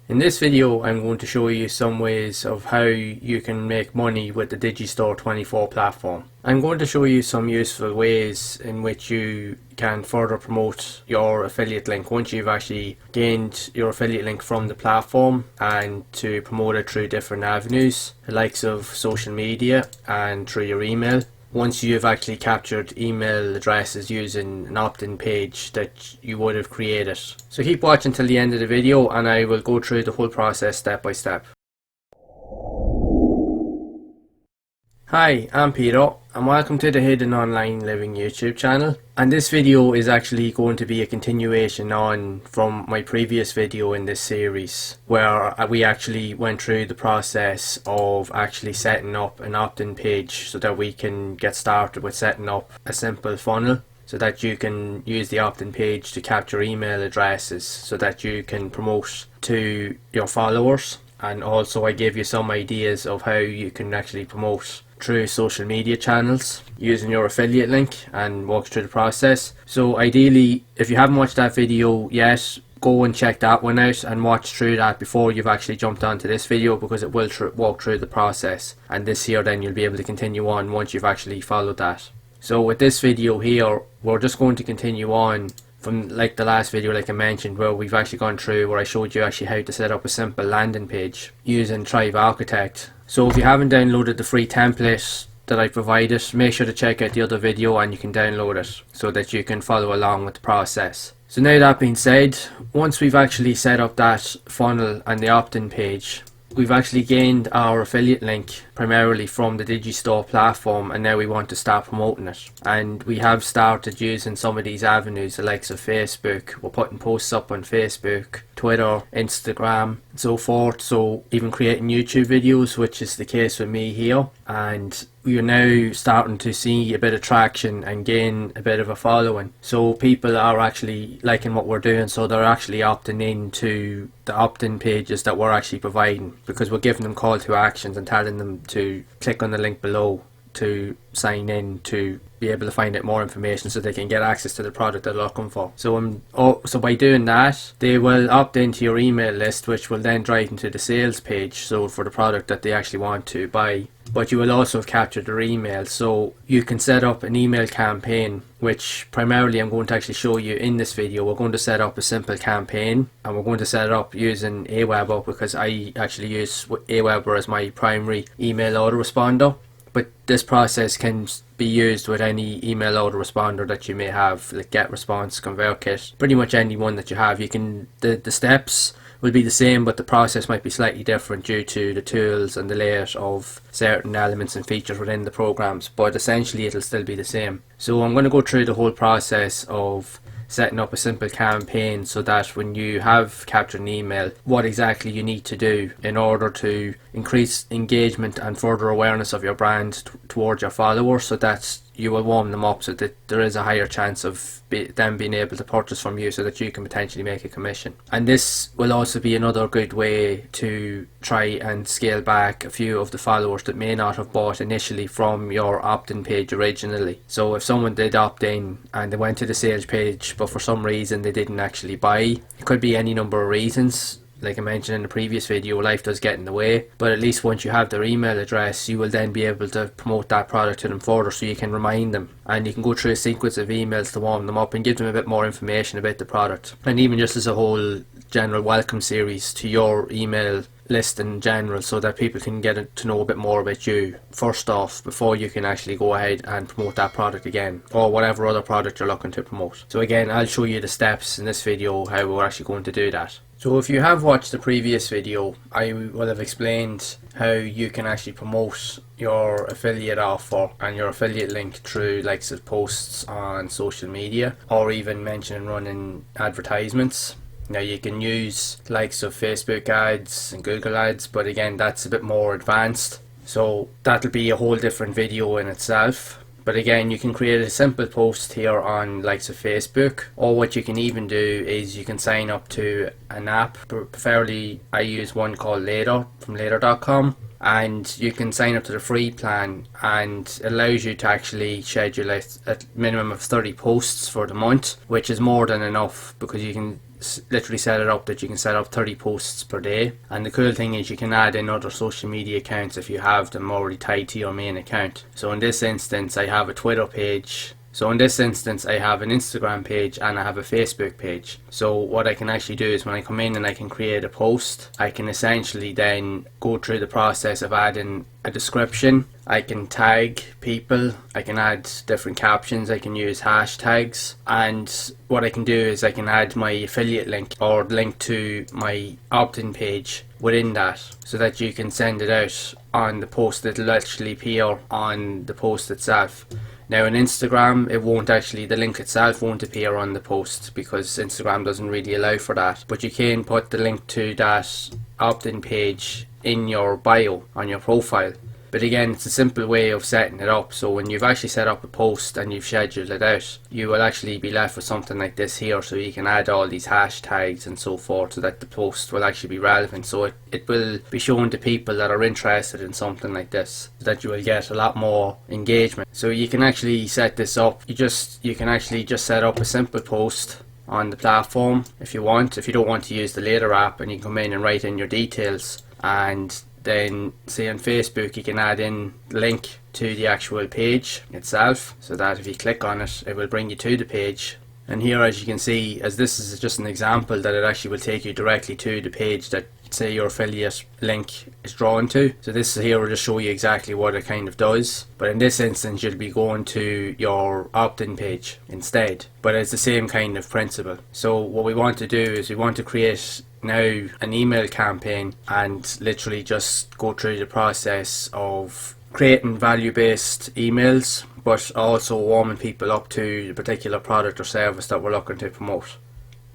In this video I'm going to show you some ways of how you can make money with the DigiStore24 platform. I'm going to show you some useful ways in which you can further promote your affiliate link once you've actually gained your affiliate link from the platform, and to promote it through different avenues, the likes of social media and through your email. Once you've actually captured email addresses using an opt-in page that you would have created. So keep watching till the end of the video and I will go through the whole process step by step. Hi, I'm Peter and welcome to the Hidden Online Living YouTube channel. And this video is actually going to be a continuation on from my previous video in this series, where we actually went through the process of actually setting up an opt-in page so that we can get started with setting up a simple funnel, so that you can use the opt-in page to capture email addresses so that you can promote to your followers. And also I gave you some ideas of how you can actually promote through social media channels using your affiliate link, and walk through the process. So ideally, if you haven't watched that video yet, go and check that one out and watch through that before you've actually jumped onto this video, because it will walk through the process, and this here then you'll be able to continue on once you've actually followed that. So with this video here, we're just going to continue on from like the last video, like I mentioned, where we've actually gone through where I showed you actually how to set up a simple landing page using Thrive Architect. So if you haven't downloaded the free template that I provided, make sure to check out the other video and you can download it so that you can follow along with the process. So now that being said, once we've actually set up that funnel and the opt-in page, we've actually gained our affiliate link primarily from the Digistore platform, and now we want to start promoting it. And we have started using some of these avenues, the likes of Facebook. We're putting posts up on Facebook, Twitter, Instagram and so forth, so even creating YouTube videos, which is the case with me here. And we are now starting to see a bit of traction and gain a bit of a following, so people are actually liking what we're doing, so they're actually opting in to the opt-in pages that we're actually providing, because we're giving them call to actions and telling them to click on the link below to sign in to be able to find out more information so they can get access to the product they're looking for. So so by doing that, they will opt into your email list, which will then drive into the sales page, so for the product that they actually want to buy. But you will also have captured their email, so you can set up an email campaign, which primarily I'm going to actually show you in this video. We're going to set up a simple campaign, and we're going to set it up using Aweber, because I actually use Aweber as my primary email autoresponder. But this process can be used with any email autoresponder that you may have, like GetResponse, ConvertKit, pretty much any one that you have. You can the steps will be the same, but the process might be slightly different due to the tools and the layout of certain elements and features within the programs, but essentially it'll still be the same. So I'm going to go through the whole process of setting up a simple campaign, so that when you have captured an email, what exactly you need to do in order to increase engagement and further awareness of your brand towards your followers, so that you will warm them up, so that there is a higher chance of them being able to purchase from you, so that you can potentially make a commission. And this will also be another good way to try and scale back a few of the followers that may not have bought initially from your opt-in page originally. So if someone did opt in and they went to the sales page, but for some reason they didn't actually buy, it could be any number of reasons. Like I mentioned in the previous video, life does get in the way, but at least once you have their email address, you will then be able to promote that product to them further, so you can remind them, and you can go through a sequence of emails to warm them up and give them a bit more information about the product, and even just as a whole general welcome series to your email list in general, so that people can get to know a bit more about you first off before you can actually go ahead and promote that product again, or whatever other product you're looking to promote. So again, I'll show you the steps in this video how we're actually going to do that. So if you have watched the previous video, I will have explained how you can actually promote your affiliate offer and your affiliate link through likes of posts on social media, or even mentioning running advertisements. Now you can use likes of Facebook ads and Google ads, but again that's a bit more advanced, so that'll be a whole different video in itself. But again, you can create a simple post here on likes of Facebook, or what you can even do is you can sign up to an app. Preferably I use one called Later from later.com, and you can sign up to the free plan, and it allows you to actually schedule a minimum of 30 posts for the month, which is more than enough, because you can literally set it up that you can set up 30 posts per day. And the cool thing is you can add in other social media accounts if you have them already tied to your main account. So in this instance I have a Twitter page. So in this instance I have an Instagram page and I have a Facebook page. So what I can actually do is when I come in and I can create a post, I can essentially then go through the process of adding a description. I can tag people, I can add different captions, I can use hashtags, and what I can do is I can add my affiliate link or link to my opt-in page within that, so that you can send it out on the post. It'll actually appear on the post itself. Now in Instagram, it won't actually, the link itself won't appear on the post because Instagram doesn't really allow for that. But you can put the link to that opt-in page in your bio on your profile. But again, it's a simple way of setting it up. So when you've actually set up a post and you've scheduled it out, you will actually be left with something like this here. So you can add all these hashtags and so forth so that the post will actually be relevant. So it will be shown to people that are interested in something like this, so that you will get a lot more engagement. So you can actually set this up. You can actually just set up a simple post on the platform if you want. If you don't want to use the later app, and you can come in and write in your details, and then say on Facebook you can add in the link to the actual page itself, so that if you click on it, it will bring you to the page. And here, as you can see, as this is just an example, that it actually will take you directly to the page that, say, your affiliate link is drawn to. So this here will just show you exactly what it kind of does, but in this instance you'll be going to your opt-in page instead, but it's the same kind of principle. So what we want to do is we want to create now an email campaign and literally just go through the process of creating value-based emails, but also warming people up to the particular product or service that we're looking to promote,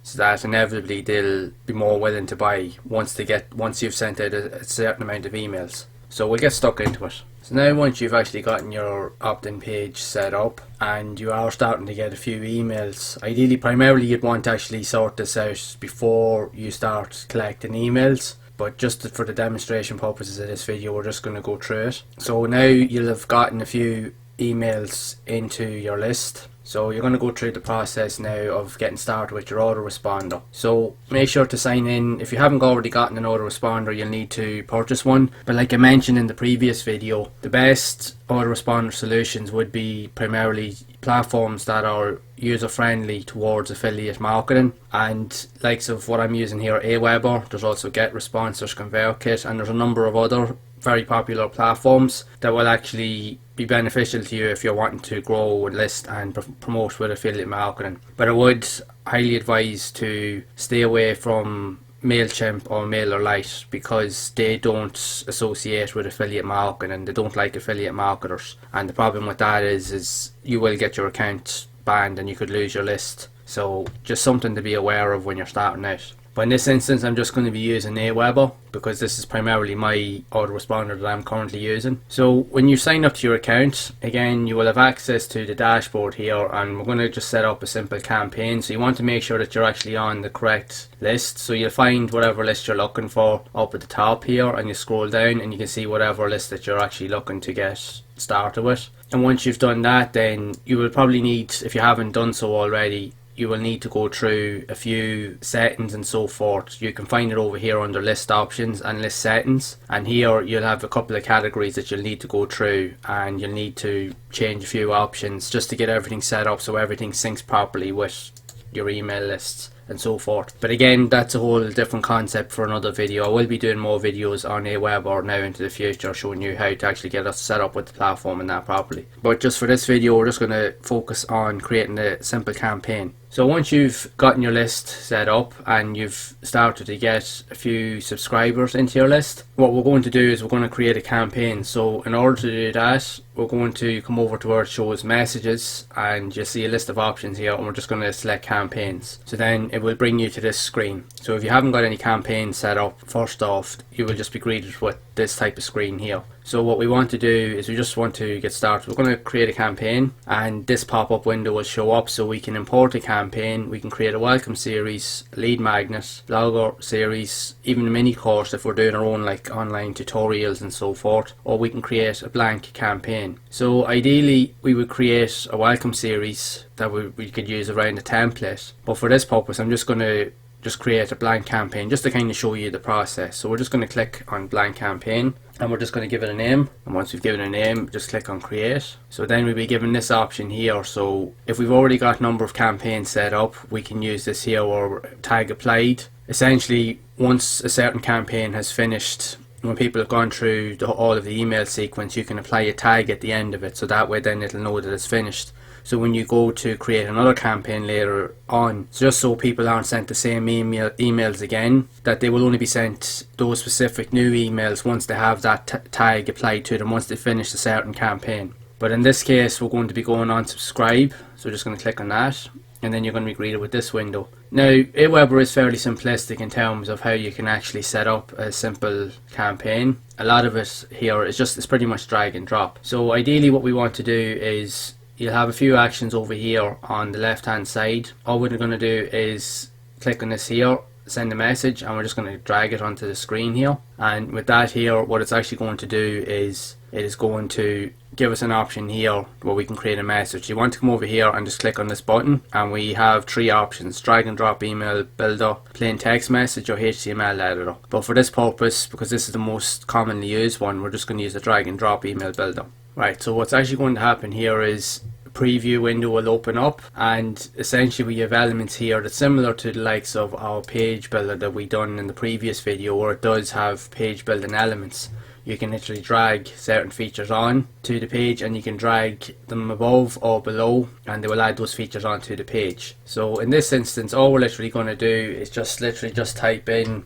so that inevitably they'll be more willing to buy once you've sent out a certain amount of emails. So we'll get stuck into it. So now, once you've actually gotten your opt-in page set up and you are starting to get a few emails, ideally primarily you'd want to actually sort this out before you start collecting emails, but just for the demonstration purposes of this video we're just going to go through it. So now you'll have gotten a few emails into your list. So you're going to go through the process now of getting started with your autoresponder. So make sure to sign in. If you haven't already gotten an autoresponder, you'll need to purchase one. But like I mentioned in the previous video, the best autoresponder solutions would be primarily platforms that are user friendly towards affiliate marketing, and likes of what I'm using here, Aweber. There's also GetResponse, there's ConvertKit, and there's a number of other very popular platforms that will actually be beneficial to you if you're wanting to grow a list and promote with affiliate marketing. But I would highly advise to stay away from MailChimp or MailerLite, because they don't associate with affiliate marketing and they don't like affiliate marketers, and the problem with that is you will get your account banned and you could lose your list. So just something to be aware of when you're starting out. But in this instance I'm just going to be using Aweber because this is primarily my autoresponder that I'm currently using. So when you sign up to your account, again you will have access to the dashboard here, and we're going to just set up a simple campaign. So you want to make sure that you're actually on the correct list. So you'll find whatever list you're looking for up at the top here, and you scroll down and you can see whatever list that you're actually looking to get started with. And once you've done that, then you will probably need, if you haven't done so already, you will need to go through a few settings and so forth. You can find it over here under list options and list settings, and here you'll have a couple of categories that you'll need to go through, and you'll need to change a few options just to get everything set up so everything syncs properly with your email lists and so forth. But again, that's a whole different concept for another video. I will be doing more videos on Aweber now into the future, showing you how to actually get us set up with the platform and that properly. But just for this video we're just going to focus on creating a simple campaign. So once you've gotten your list set up and you've started to get a few subscribers into your list, what we're going to do is we're going to create a campaign. So in order to do that, we're going to come over to where it shows messages, and you'll see a list of options here, and we're just going to select campaigns. So then it will bring you to this screen. So if you haven't got any campaigns set up, first off you will just be greeted with this type of screen here. So what we want to do is we just want to get started. We're going to create a campaign, and this pop-up window will show up, so we can import a campaign, we can create a welcome series, lead magnet, blogger series, even a mini course if we're doing our own like online tutorials and so forth, or we can create a blank campaign. So ideally we would create a welcome series that we could use around a template, but for this purpose I'm just going to just create a blank campaign just to kind of show you the process. So we're just going to click on blank campaign and we're just going to give it a name, and once we've given it a name, just click on create. So then we'll be given this option here. So if we've already got a number of campaigns set up, we can use this here, or tag applied. Essentially, once a certain campaign has finished, when people have gone through all of the email sequence, you can apply a tag at the end of it, so that way then it'll know that it's finished. So when you go to create another campaign later on, just so people aren't sent the same emails again, that they will only be sent those specific new emails once they have that tag applied to them, once they finish a certain campaign. But in this case, we're going to be going on subscribe, so we're just going to click on that, and then you're going to be greeted with this window. Now, Aweber is fairly simplistic in terms of how you can actually set up a simple campaign. A lot of it here is it's pretty much drag and drop. So ideally what we want to do is, you'll have a few actions over here on the left hand side. All we're going to do is click on this here, send a message, and we're just going to drag it onto the screen here. And with that here, what it's actually going to do is it is going to give us an option here where we can create a message. You want to come over here and just click on this button, and we have three options: drag and drop email builder, plain text message, or HTML editor. But for this purpose, because this is the most commonly used one, we're just going to use the drag and drop email builder. Right, so what's actually going to happen here is a preview window will open up, and essentially we have elements here that's similar to the likes of our page builder that we done in the previous video, where it does have page building elements. You can literally drag certain features on to the page, and you can drag them above or below, and they will add those features onto the page. So in this instance, all we're literally going to do is just type in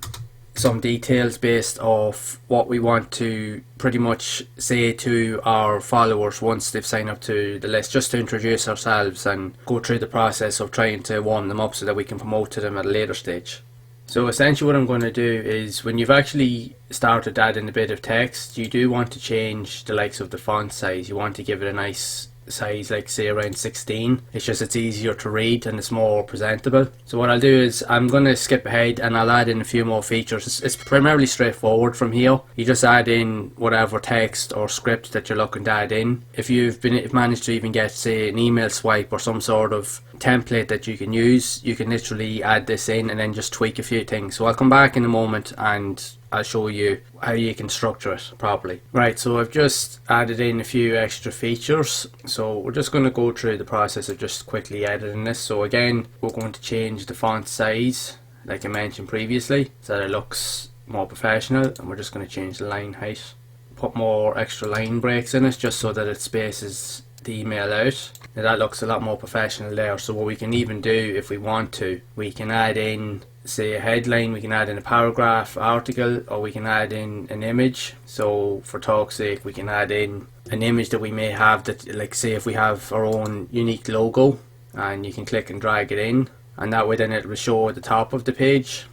some details based off what we want to pretty much say to our followers once they've signed up to the list, just to introduce ourselves and go through the process of trying to warm them up so that we can promote to them at a later stage. So essentially what I'm going to do is, when you've actually started adding a bit of text, you do want to change the likes of the font size. You want to give it a nice size, like say around 16. It's easier to read and it's more presentable. So what I'll do is I'm going to skip ahead and I'll add in a few more features. It's primarily straightforward from here. You just add in whatever text or script that you're looking to add in. If you've managed to even get, say, an email swipe or some sort of template that you can use, you can literally add this in and then just tweak a few things. So I'll come back in a moment and I'll show you how you can structure it properly. Right, so I've just added in a few extra features. So we're just going to go through the process of just quickly editing this. So again, we're going to change the font size, like I mentioned previously, so that it looks more professional. And we're just going to change the line height. Put more extra line breaks in it, just so that it spaces the email out. Now that looks a lot more professional there. So what we can even do, if we want to, we can add in, say, a headline, we can add in a paragraph, article, or we can add in an image. So for talk's sake, we can add in an image that we may have, that, like, say if we have our own unique logo, and you can click and drag it in, and that way then it will show at the top of the page.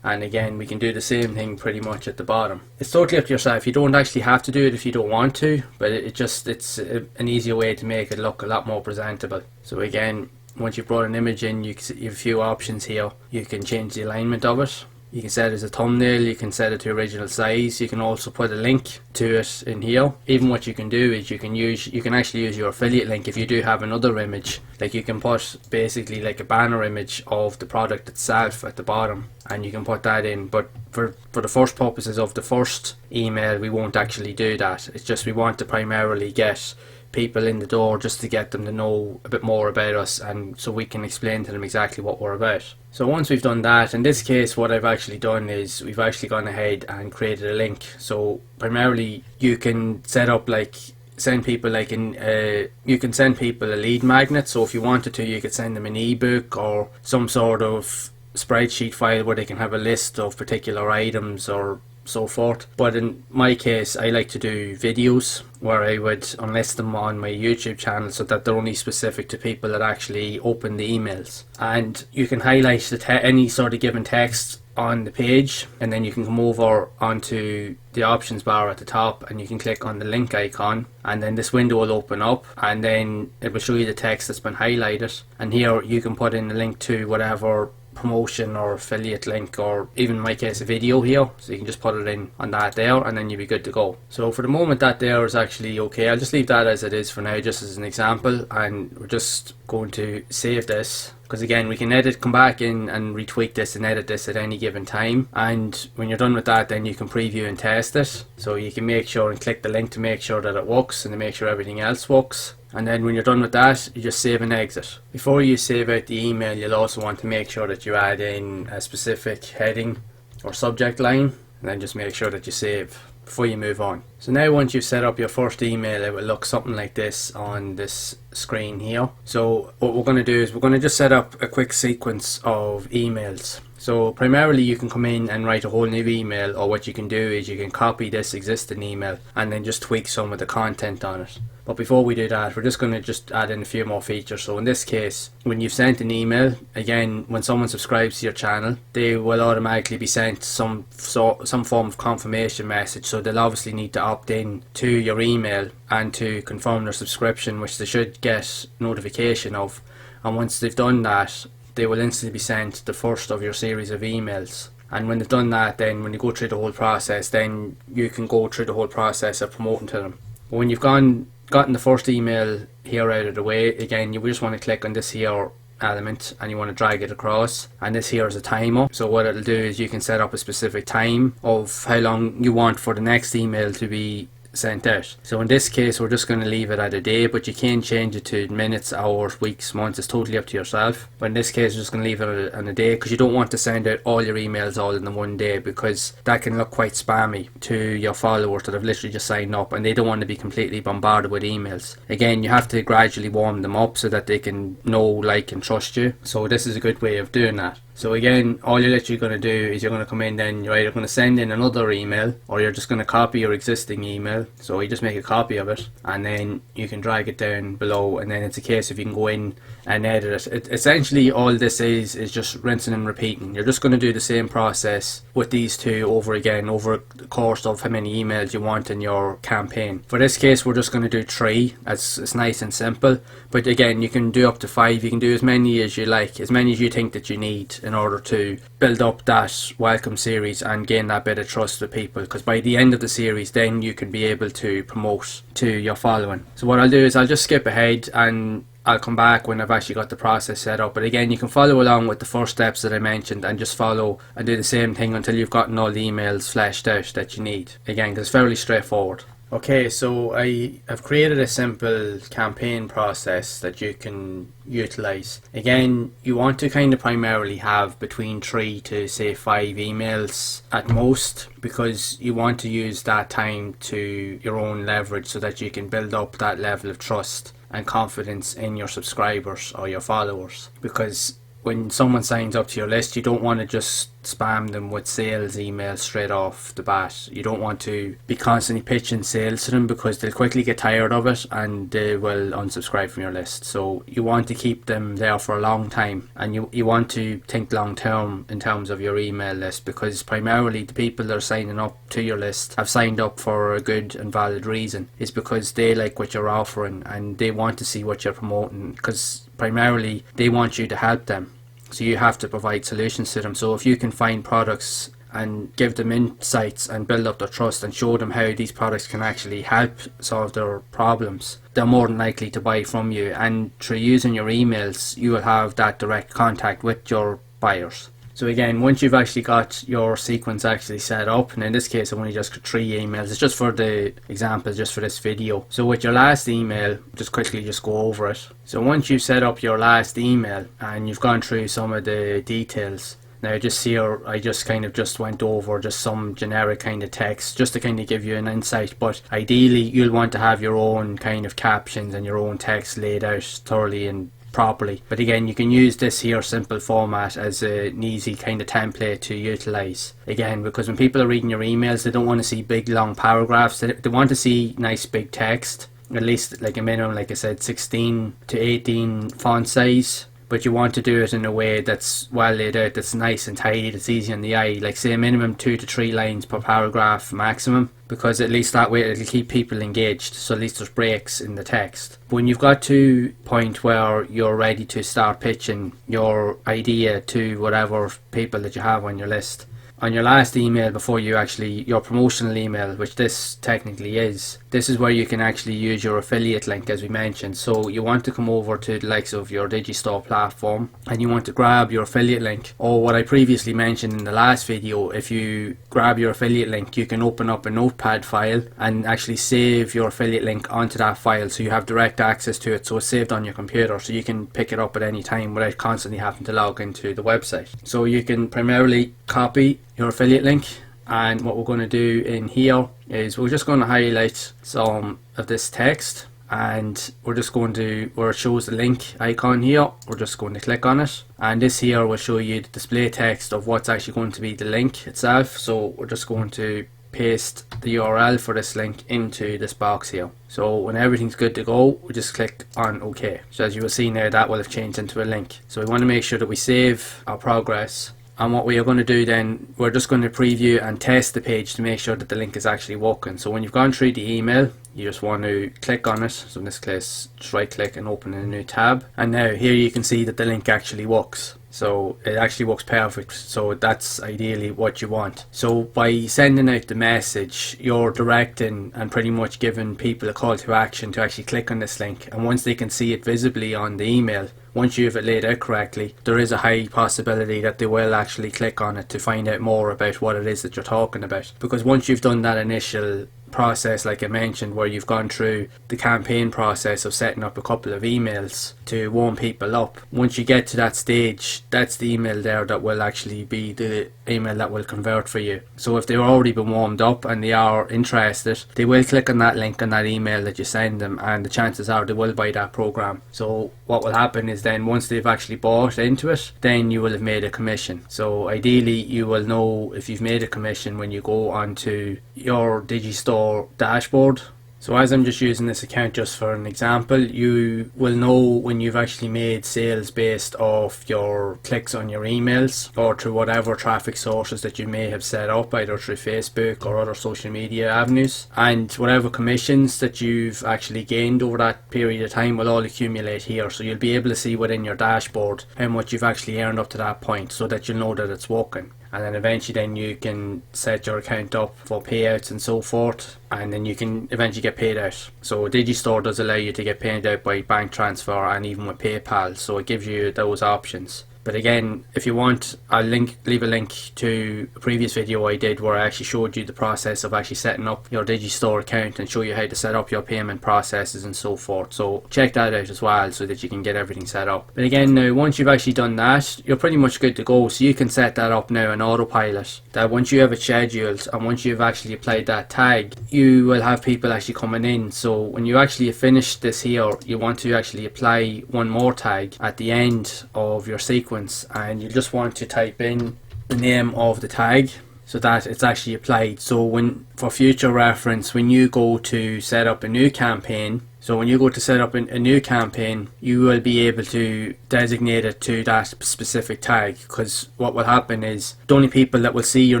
And again, we can do the same thing pretty much at the bottom. It's totally up to yourself. You don't actually have to do it if you don't want to, but it's an easier way to make it look a lot more presentable. So again, once you've brought an image in, you have a few options here. You can change the alignment of it. You can set it as a thumbnail, you can set it to original size. You can also put a link to it in here. Even what you can do is you can actually use your affiliate link if you do have another image. Like, you can put basically like a banner image of the product itself at the bottom, and you can put that in. But for the first purposes of the first email, we won't actually do that. It's just we want to primarily get people in the door, just to get them to know a bit more about us, and so we can explain to them exactly what we're about. So once we've done that, in this case what I've actually done is we've actually gone ahead and created a link. So primarily you can set up, like, send people like you can send people a lead magnet. So if you wanted to, you could send them an ebook or some sort of spreadsheet file where they can have a list of particular items or so forth. But in my case, I like to do videos where I would unlist them on my YouTube channel so that they're only specific to people that actually open the emails. And you can highlight any sort of given text on the page, and then you can come over onto the options bar at the top and you can click on the link icon, and then this window will open up and then it will show you the text that's been highlighted. And here you can put in a link to whatever promotion or affiliate link, or even in my case a video here, so you can just put it in on that there and then you'll be good to go. So for the moment that there is actually okay. I'll just leave that as it is for now, just as an example, and we're just going to save this. because again we can come back in and retweak this and edit this at any given time, and when you're done with that then you can preview and test it. So you can make sure and click the link to make sure that it works and to make sure everything else works. And then when you're done with that, you just save and exit. Before you save out the email, you'll also want to make sure that you add in a specific heading or subject line, and then just make sure that you save before you move on. So now once you've set up your first email, it will look something like this on this screen here. So what we're going to do is we're going to just set up a quick sequence of emails. So primarily you can come in and write a whole new email, or what you can do is you can copy this existing email and then just tweak some of the content on it. But before we do that, we're just going to just add in a few more features. So in this case, when you've sent an email, again, when someone subscribes to your channel, they will automatically be sent some form of confirmation message. So they'll obviously need to opt in to your email and to confirm their subscription, which they should get notification of. And once they've done that, they will instantly be sent the first of your series of emails. And when they've done that, then when you go through the whole process, then you can go through the whole process of promoting to them. But when you've gotten the first email here out of the way, again, you just want to click on this here element and you want to drag it across, and this here is a timer. So what it'll do is you can set up a specific time of how long you want for the next email to be sent out. So in this case we're just going to leave it at a day, but you can change it to minutes, hours, weeks, months. It's totally up to yourself, but in this case we're just going to leave it on a day, because you don't want to send out all your emails all in the one day, because that can look quite spammy to your followers that have literally just signed up and they don't want to be completely bombarded with emails. Again, you have to gradually warm them up so that they can know, like and trust you. So this is a good way of doing that. So again, all you're literally going to do is you're going to come in, then you're either going to send in another email or you're just going to copy your existing email. So you just make a copy of it and then you can drag it down below, and then it's a case of you can go in and edit it. Essentially all this is just rinsing and repeating. You're just going to do the same process with these two over again over the course of how many emails you want in your campaign. For this case we're just going to do 3. It's nice and simple, but again you can do up to 5. You can do as many as you like, as many as you think that you need in order to build up that welcome series and gain that bit of trust with people, because by the end of the series then you can be able to promote to your following. So what I'll do is I'll just skip ahead and I'll come back when I've actually got the process set up. But again, you can follow along with the first steps that I mentioned and just follow and do the same thing until you've gotten all the emails fleshed out that you need. Again, because it's fairly straightforward. Okay, so I have created a simple campaign process that you can utilize. Again, you want to kind of primarily have between 3 to say 5 emails at most, because you want to use that time to your own leverage so that you can build up that level of trust and confidence in your subscribers or your followers. Because when someone signs up to your list, you don't want to just spam them with sales emails straight off the bat. You don't want to be constantly pitching sales to them, because they'll quickly get tired of it and they will unsubscribe from your list. So you want to keep them there for a long time, and you want to think long term in terms of your email list, because primarily the people that are signing up to your list have signed up for a good and valid reason. It's because they like what you're offering and they want to see what you're promoting, because primarily they want you to help them. So you have to provide solutions to them. So if you can find products and give them insights and build up their trust and show them how these products can actually help solve their problems, they're more than likely to buy from you. And through using your emails, you will have that direct contact with your buyers. So again, once you've actually got your sequence actually set up, and in this case I've only just got 3 emails, it's just for the example, just for this video. So with your last email, just quickly just go over it. So once you've set up your last email and you've gone through some of the details, now just here I just kind of just went over just some generic kind of text just to kind of give you an insight, but ideally you'll want to have your own kind of captions and your own text laid out thoroughly and properly. But again, you can use this here simple format as an easy kind of template to utilize. Again, because when people are reading your emails, they don't want to see big long paragraphs. They want to see nice big text, at least like a minimum, like I said, 16 to 18 font size. But you want to do it in a way that's well laid out, that's nice and tidy, that's easy on the eye, like say a minimum 2 to 3 lines per paragraph maximum, because at least that way it'll keep people engaged, so at least there's breaks in the text. When you've got to a point where you're ready to start pitching your idea to whatever people that you have on your list, on your last email before you actually, your promotional email, which this technically is, this is where you can actually use your affiliate link, as we mentioned. So you want to come over to the likes of your DigiStore platform and you want to grab your affiliate link, or what I previously mentioned in the last video, if you grab your affiliate link, you can open up a notepad file and actually save your affiliate link onto that file, so you have direct access to it, so it's saved on your computer, so you can pick it up at any time without constantly having to log into the website. So you can primarily copy your affiliate link, and what we're going to do in here is we're just going to highlight some of this text, and we're just going to, where it shows the link icon here, we're just going to click on it, and this here will show you the display text of what's actually going to be the link itself. So we're just going to paste the URL for this link into this box here. So when everything's good to go, we just click on OK. So as you will see now, that will have changed into a link. So we want to make sure that we save our progress. And what we are going to do then, we're just going to preview and test the page to make sure that the link is actually working. So when you've gone through the email, you just want to click on it. So in this case, just right click and open a new tab. And now here you can see that the link actually works. So it actually works perfect. So that's ideally what you want. So by sending out the message, you're directing and pretty much giving people a call to action to actually click on this link. And once they can see it visibly on the email, once you have it laid out correctly, there is a high possibility that they will actually click on it to find out more about what it is that you're talking about. Because once you've done that initial process, like I mentioned, where you've gone through the campaign process of setting up a couple of emails to warm people up, once you get to that stage, that's the email there that will actually be the email that will convert for you. So if they've already been warmed up and they are interested, they will click on that link on that email that you send them, and the chances are they will buy that program. So what will happen is then once they've actually bought into it, then you will have made a commission. So ideally you will know if you've made a commission when you go onto your DigiStore dashboard. So as I'm just using this account just for an example, you will know when you've actually made sales based off your clicks on your emails or through whatever traffic sources that you may have set up, either through Facebook or other social media avenues, and whatever commissions that you've actually gained over that period of time will all accumulate here. So you'll be able to see within your dashboard how much you've actually earned up to that point, so that you'll know that it's working. And then eventually then you can set your account up for payouts and so forth, and then you can eventually get paid out. So Digistore does allow you to get paid out by bank transfer and even with PayPal, so it gives you those options. But again, if you want, I'll leave a link to a previous video I did where I actually showed you the process of actually setting up your Digistore account and show you how to set up your payment processes and so forth. So check that out as well so that you can get everything set up. But again, now once you've actually done that, you're pretty much good to go. So you can set that up now in autopilot, that once you have it scheduled and once you've actually applied that tag, you will have people actually coming in. So when you actually finish this here, you want to actually apply one more tag at the end of your sequence, and you just want to type in the name of the tag so that it's actually applied. So when, for future reference, when you go to set up a new campaign, so when you go to set up a new campaign, you will be able to designate it to that specific tag, because what will happen is the only people that will see your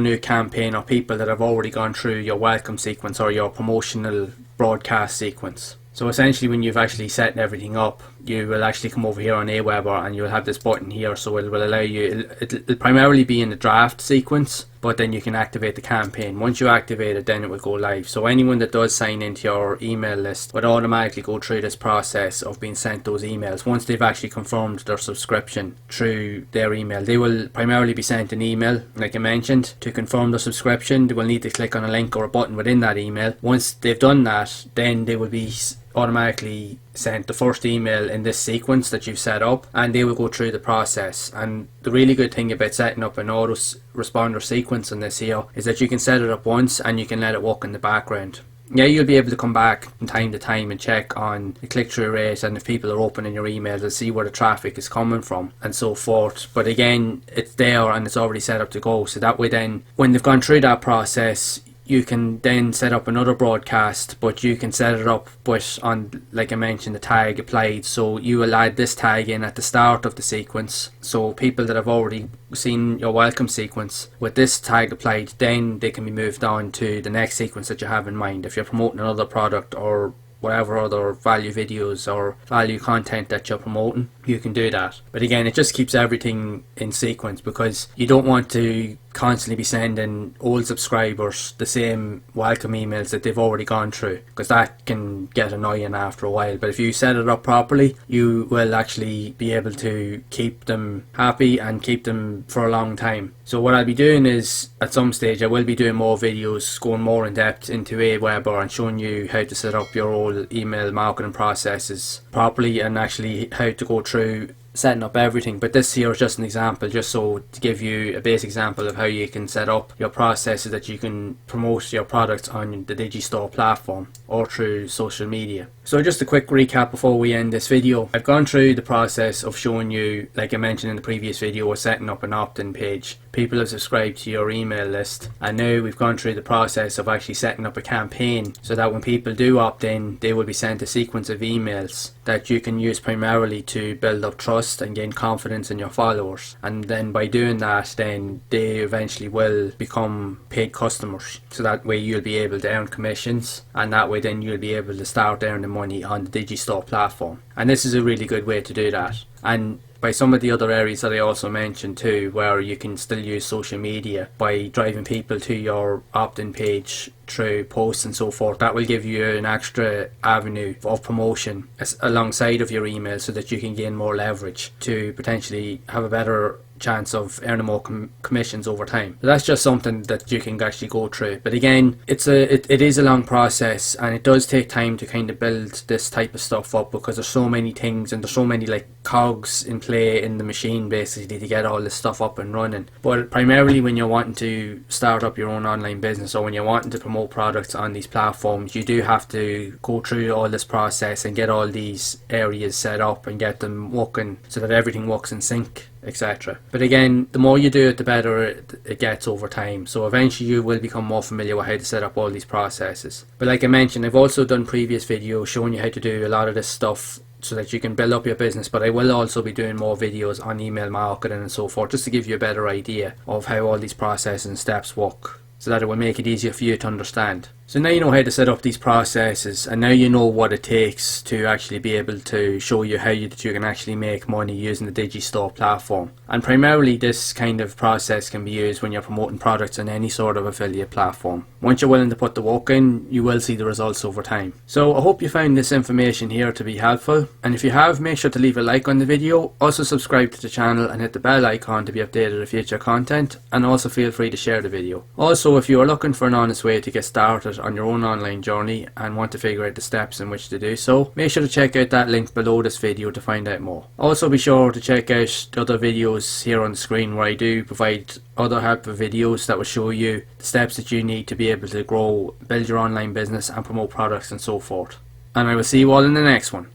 new campaign are people that have already gone through your welcome sequence or your promotional broadcast sequence. So essentially when you've actually set everything up, you will actually come over here on Aweber and you'll have this button here, so it will allow you, it'll primarily be in the draft sequence, but then you can activate the campaign. Once you activate it, then it will go live. So anyone that does sign into your email list would automatically go through this process of being sent those emails. Once they've actually confirmed their subscription through their email, they will primarily be sent an email, like I mentioned. To confirm their subscription, they will need to click on a link or a button within that email. Once they've done that, then they will be automatically sent the first email in this sequence that you've set up, and they will go through the process. And the really good thing about setting up an autoresponder sequence in this here is that you can set it up once and you can let it work in the background. Yeah, you'll be able to come back from time to time and check on the click-through rate and if people are opening your emails and see where the traffic is coming from and so forth. But again, it's there and it's already set up to go, so that way then when they've gone through that process, you can then set up another broadcast, but you can set it up but on, like I mentioned, the tag applied. So you will add this tag in at the start of the sequence, so people that have already seen your welcome sequence with this tag applied, then they can be moved on to the next sequence that you have in mind. If you're promoting another product or whatever other value videos or value content that you're promoting, you can do that. But again, it just keeps everything in sequence, because you don't want to constantly be sending old subscribers the same welcome emails that they've already gone through, because that can get annoying after a while. But if you set it up properly, you will actually be able to keep them happy and keep them for a long time. So what I'll be doing is, at some stage I will be doing more videos going more in depth into Aweber and showing you how to set up your old email marketing processes properly, and actually how to go through setting up everything. But this here is just an example, just so to give you a basic example of how you can set up your processes that you can promote your products on the DigiStore platform or through social media. So just a quick recap before we end this video. I've gone through the process of showing you, like I mentioned in the previous video, was setting up an opt-in page. People have subscribed to your email list, and now we've gone through the process of actually setting up a campaign so that when people do opt in, they will be sent a sequence of emails that you can use primarily to build up trust and gain confidence in your followers. And then by doing that, then they eventually will become paid customers, so that way you'll be able to earn commissions, and that way then you'll be able to start earning money on the DigiStore platform. And this is a really good way to do that. And by some of the other areas that I also mentioned too, where you can still use social media by driving people to your opt-in page through posts and so forth, that will give you an extra avenue of promotion alongside of your email, so that you can gain more leverage to potentially have a better chance of earning more commissions over time. But that's just something that you can actually go through. But again, it is a long process, and it does take time to kind of build this type of stuff up, because there's so many things and there's so many like cogs in play in the machine basically to get all this stuff up and running. But primarily when you're wanting to start up your own online business, or when you're wanting to promote products on these platforms, you do have to go through all this process and get all these areas set up and get them working so that everything works in sync, etc. But again, the more you do it, the better it gets over time. So eventually you will become more familiar with how to set up all these processes. But like I mentioned, I've also done previous videos showing you how to do a lot of this stuff so that you can build up your business. But I will also be doing more videos on email marketing and so forth, just to give you a better idea of how all these processes and steps work, so that it will make it easier for you to understand. So now you know how to set up these processes, and now you know what it takes to actually be able to show you how you can actually make money using the DigiStore platform. And primarily this kind of process can be used when you're promoting products on any sort of affiliate platform. Once you're willing to put the work in, you will see the results over time. So I hope you found this information here to be helpful, and if you have, make sure to leave a like on the video. Also subscribe to the channel and hit the bell icon to be updated with future content, and also feel free to share the video. Also, if you are looking for an honest way to get started on your own online journey and want to figure out the steps in which to do so, make sure to check out that link below this video to find out more. Also be sure to check out the other videos here on the screen, where I do provide other helpful videos that will show you the steps that you need to be able to grow, build your online business and promote products and so forth. And I will see you all in the next one.